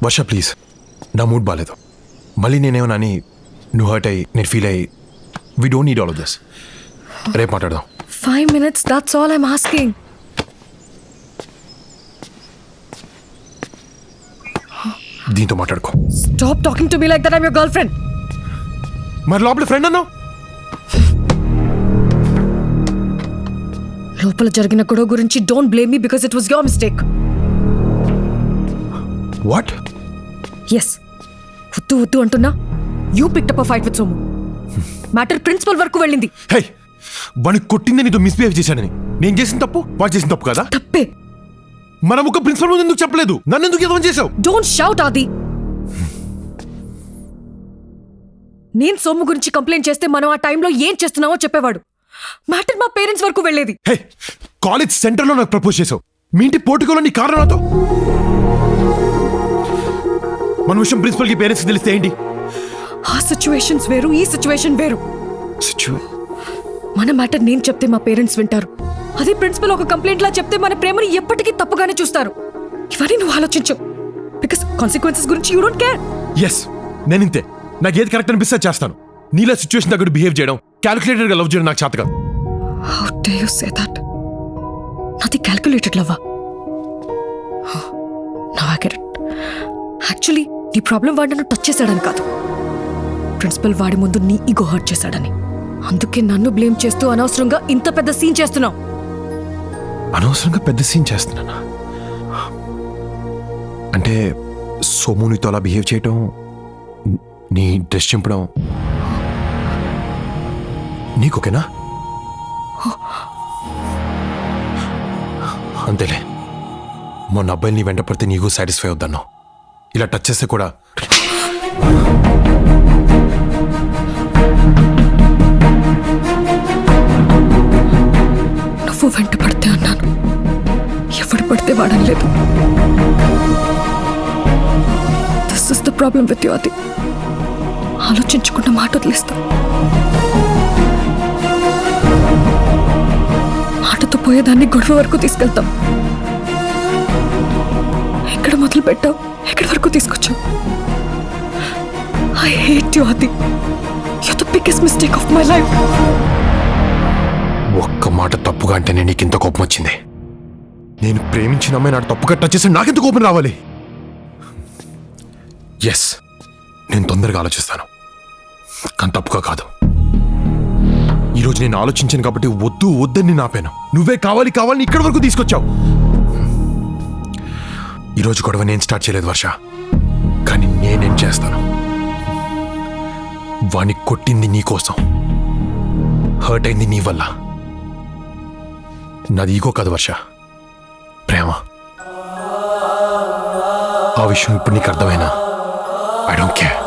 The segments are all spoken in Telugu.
వర్ష ప్లీజ్, నా మూడ్ బాగాలేదు. మళ్ళీ నేనేమన్నా అని నువ్వు హర్ట్ అయ్యి నేను ఫీల్ అయ్యి we don't need all of this. రేపు మాట్లాడదాం. 5 minutes, that's all I'm asking. దీంతో మాట్లాడుకో. Stop talking to me like that. I'm your girlfriend. మరి లోపల ఫ్రెండ్ అన్నావు. లోపల జరిగిన గొడవ గురించి don't blame me because it was your mistake. What? Yes. వద్దు అంటున్నా. You picked up a fight with Somu. Matter principal వరకు వెళ్ళింది. హే, వాడిని కొట్టింది నీతో మిస్బిహేవ్ చేశానని. నేను చేసిన తప్పు వాడు చేసిన తప్పు కదా? తప్పే. మనం ఒక ప్రిన్సిపల్ ముందు ఎందుకు చెప్పలేదు? నన్ను ఎందుకు ఎదవం చేసావు? డోంట్ షౌట్ ఆది. నేను సోము గురించి కంప్లైంట్ చేస్తే మనం ఆ టైంలో ఏం చేస్తున్నావో చెప్పేవాడు. మ్యాటర్ మా పేరెంట్స్ వరకు వెళ్ళేది. హే, కాలేజ్ సెంటర్లో నాకు ప్రపోజ్ చేసావు. మీ ఇంటి పోర్టుకోలో నీ కారణం నాతో. మన విషయం ప్రిన్సిపల్ కి పేరెంట్స్ తెలిస్తే ఏంటి? ఆ సిచ్యువేషన్స్ వేరు, ఈ సిచ్యువేషన్ వేరు. మన మ్యాటర్ నేను చెప్తే మా పేరెంట్స్ వింటారు. అదే ప్రిన్సిపల్ ఒక కంప్లైంట్ లా చెప్తే మన ప్రేమని ఎప్పటికీ తప్పుగానే చూస్తారు. ఇవన్నీ నువ్వు ఆలోచించు. బికాస్ కాన్సిక్వెన్సెస్ గురించి యూ డోంట్ కేర్. ఎస్, నేను ఇంతే. నాకు ఏది కరెక్ట్ అనిపిస్తే చేస్తాను. నీలా సిచ్యువేషన్ దగ్గర బిహేవ్ చేయడం, క్యాలిక్యులేటెడ్ గా లవ్ చేయడం నాకు చేత కాదు. How dare you say that? నాది క్యాలిక్యులేటెడ్ లవ్వా? Now I get it. Actually నీ ప్రాబ్లం వాడు నన్ను టచ్ చేశాడని కాదు, ప్రిన్సిపల్ వాడి ముందు నీ ఈగో హర్ట్ చేశాడని. అందుకే నన్ను బ్లేమ్ చేస్తూ అనవసరంగా ఇంత పెద్ద సీన్ చేస్తున్నావు. అనవసరంగా పెద్ద సీన్ చేస్తున్నానా? అంటే సోమునితో అలా బిహేవ్ చేయటం, నీ డ్రెస్ చింపడం నీకోకేనా? అంతేలే. మొన్న అబ్బాయిని నీ వెంట పడితే నీకు సాటిస్ఫై అవుతాను. ఇలా టచ్ చేస్తే కూడా నువ్వు వెంట పడితే అన్నాను, ఎవడు పడితే వాడలేదు. This is the problem with you ఆది. ఆలోచించకుండా మాట వదిలేస్తా. మాటతో పోయేదాన్ని గొడవ వరకు తీసుకెళ్తాం. ఎక్కడ మొదలు పెట్టావు, ఎక్కడి వరకు తీసుకొచ్చావు? I hate you Adi. You're the biggest mistake of my life. ఒక్క మాట తప్పుగా అంటేనే నీకింత కోపం వచ్చింది. నేను ప్రేమించిన అమ్మాయి నాకు తప్పుగా టచ్ చేస్తే నాకెంత కోపం రావాలి? ఎస్, నేను తొందరగా ఆలోచిస్తాను, కానీ తప్పుగా కాదు. ఈరోజు నేను ఆలోచించాను కాబట్టి వద్దని నాపాను. నువ్వే కావాలి ఇక్కడి వరకు తీసుకొచ్చావు. ఈరోజు గొడవ నేను స్టార్ట్ చేయలేదు వర్ష, కానీ నేనేం చేస్తాను. వాణ్ణి కొట్టింది నీ కోసం, హర్ట్ అయింది నీ వల్ల. నాది ఈగో కాదు వర్ష, ప్రేమ. ఆ విషయం ఇప్పుడు నీకు అర్థమైనా I don't care.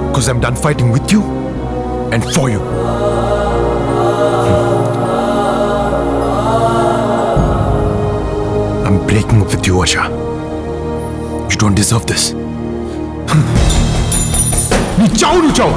Because I'm done fighting with you and for you. I'm breaking up with you, Asha. You don't deserve this. You ciao.